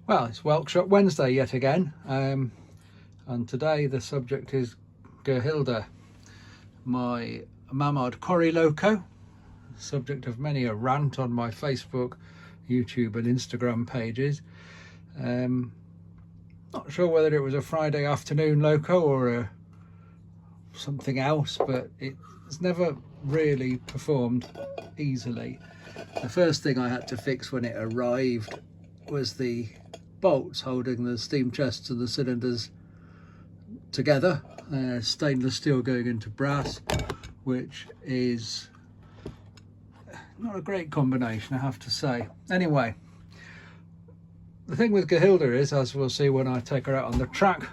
Well, it's Workshop Wednesday yet again, and today the subject is Gerhilde, my Mamad Corrie loco, subject of many a rant on my Facebook, YouTube and Instagram pages. Not sure whether it was a Friday afternoon loco or something else, but it's never really performed easily. The first thing I had to fix when it arrived was the bolts holding the steam chests and the cylinders together. Stainless steel going into brass, which is not a great combination, I have to say. Anyway, the thing with Gerhilde is, as we'll see when I take her out on the track,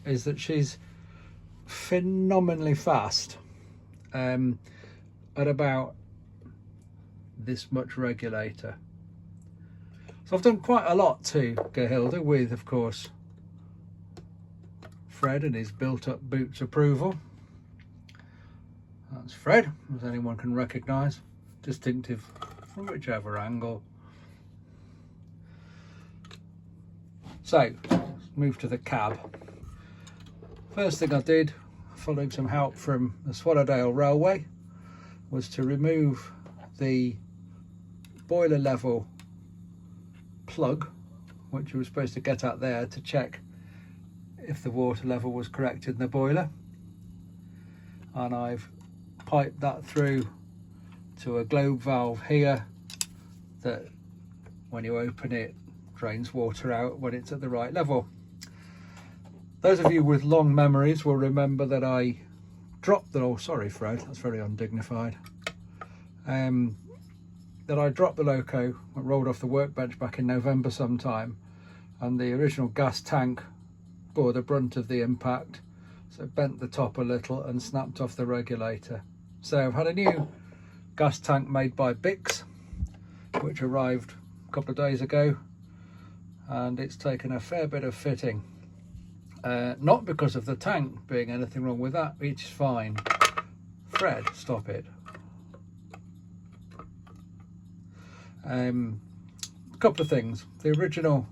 is that she's phenomenally fast at about this much regulator. So I've done quite a lot to Gerhilde with, of course, Fred and his built-up boots approval. That's Fred, as anyone can recognise, distinctive from whichever angle. So, let's move to the cab. First thing I did, following some help from the Swallowdale Railway, was to remove the boiler level plug, which you were supposed to get out there to check if the water level was correct in the boiler, and I've piped that through to a globe valve here that, when you open it, drains water out when it's at the right level. Those of you with long memories will remember that I dropped the, oh sorry Fred, that's very undignified, that I dropped the loco, rolled off the workbench back in November sometime, and the original gas tank bore the brunt of the impact, so it bent the top a little and snapped off the regulator. So I've had a new gas tank made by Bix, which arrived a couple of days ago, and it's taken a fair bit of fitting. Not because of the tank being anything wrong with that, it's fine. Fred, stop it. A couple of things. The original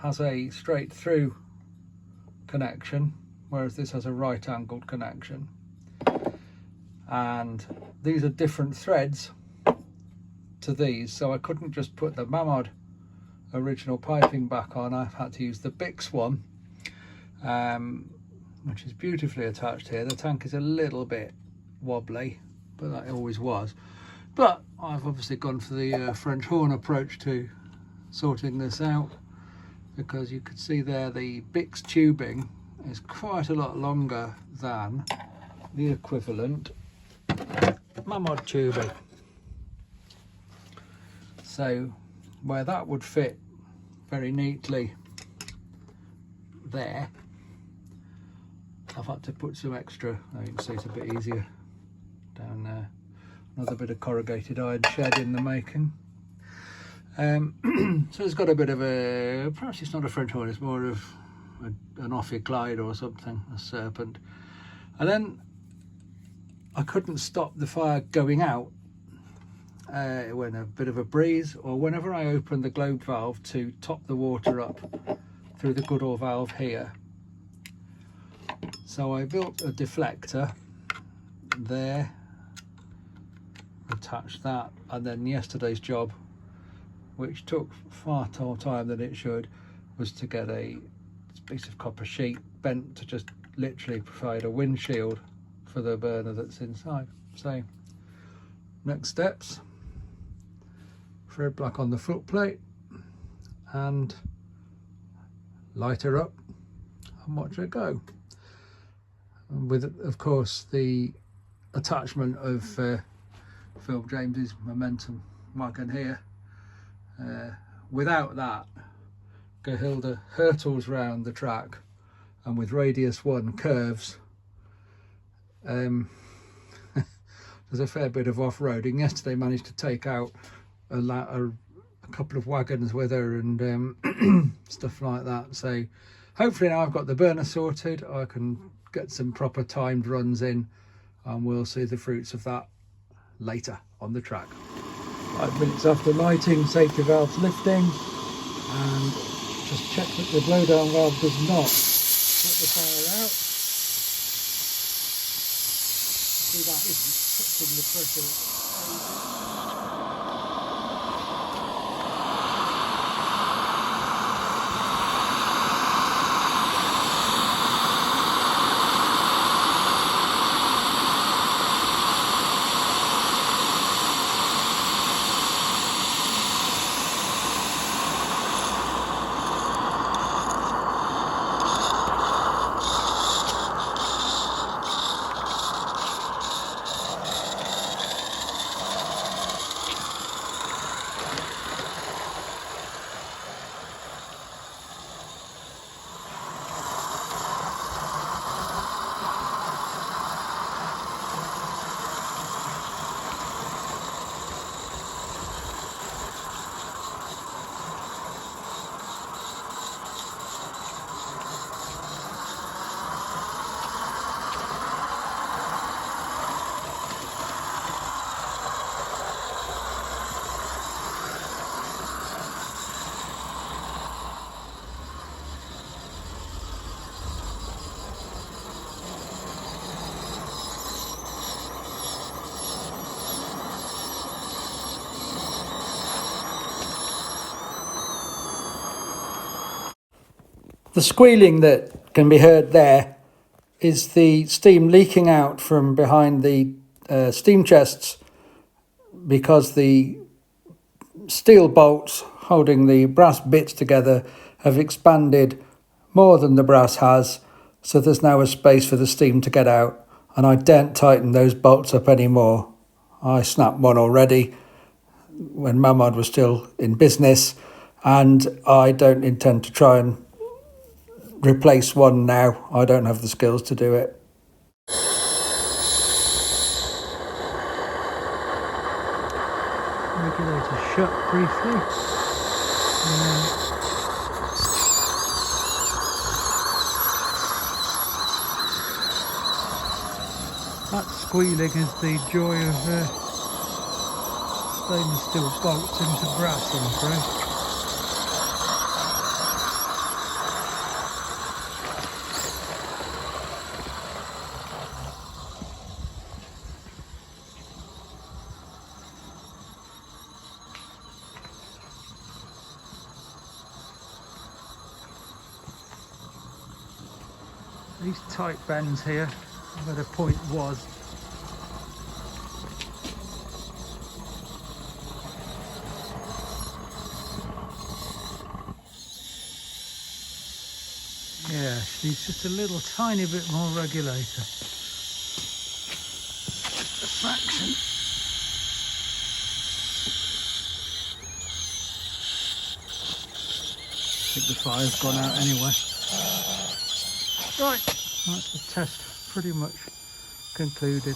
has a straight through connection, whereas this has a right angled connection, and these are different threads to these, so I couldn't just put the Mamad original piping back on. I've had to use the Bix one, which is beautifully attached here. The tank is a little bit wobbly, but that always was. But I've obviously gone for the French horn approach to sorting this out, because you could see there the Bix tubing is quite a lot longer than the equivalent Mamad tubing. So where that would fit very neatly there, I've had to put some extra, you can see it's a bit easier down there. Another bit of corrugated iron shed in the making. So it's got a bit of a, perhaps it's not a French horn, it's more of an Ophir-Clyde or something, a serpent. And then I couldn't stop the fire going out when a bit of a breeze, or whenever I opened the globe valve to top the water up through the Goodall valve here. So I built a deflector there, attached that, and then yesterday's job, which took far more time than it should, was to get a piece of copper sheet bent to just literally provide a windshield for the burner that's inside. So next steps, thread black on the foot plate and light her up and watch her go, with of course the attachment of Phil James's Momentum wagon here. Without that, Gerhilde hurtles round the track, and with radius 1 curves, there's a fair bit of off-roading. Yesterday managed to take out a couple of wagons with her and stuff like that. So hopefully now I've got the burner sorted, I can get some proper timed runs in, and we'll see the fruits of that later on the track. 5 minutes after lighting, safety valves lifting, and Just check that the blowdown valve does not put the fire out. See, that isn't touching the pressure. The squealing that can be heard there is the steam leaking out from behind the steam chests, because the steel bolts holding the brass bits together have expanded more than the brass has, so there's now a space for the steam to get out, and I daren't tighten those bolts up anymore. I snapped one already when Mamad was still in business, and I don't intend to try and replace one now. I don't have the skills to do it. Regulator shut briefly. That squealing is the joy of stainless steel bolts into brass, I'm afraid. These tight bends here, where the point was, yeah, she's just a little tiny bit more regulator, just a fraction. I think the fire's gone out anyway. Right, that's the test pretty much concluded.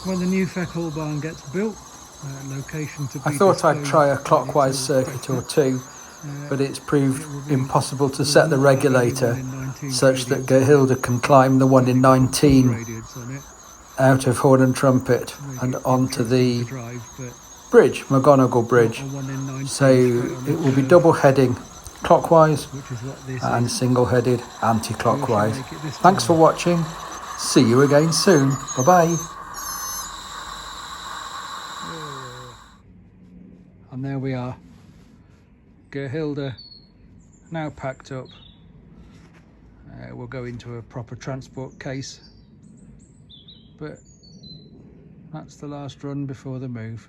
When the new FeckHallBahn gets built, location to be I thought I'd try a clockwise circuit or two, but it's proved impossible to set the regulator such that Gerhilde can climb the one in 19 out of Horn and Trumpet and onto the bridge, McGonagall Bridge. So it will be double heading clockwise and single-headed anti-clockwise. Thanks for watching. See you again soon. Bye-bye. And there we are. Gerhilde now packed up. We'll go into a proper transport case. But that's the last run before the move.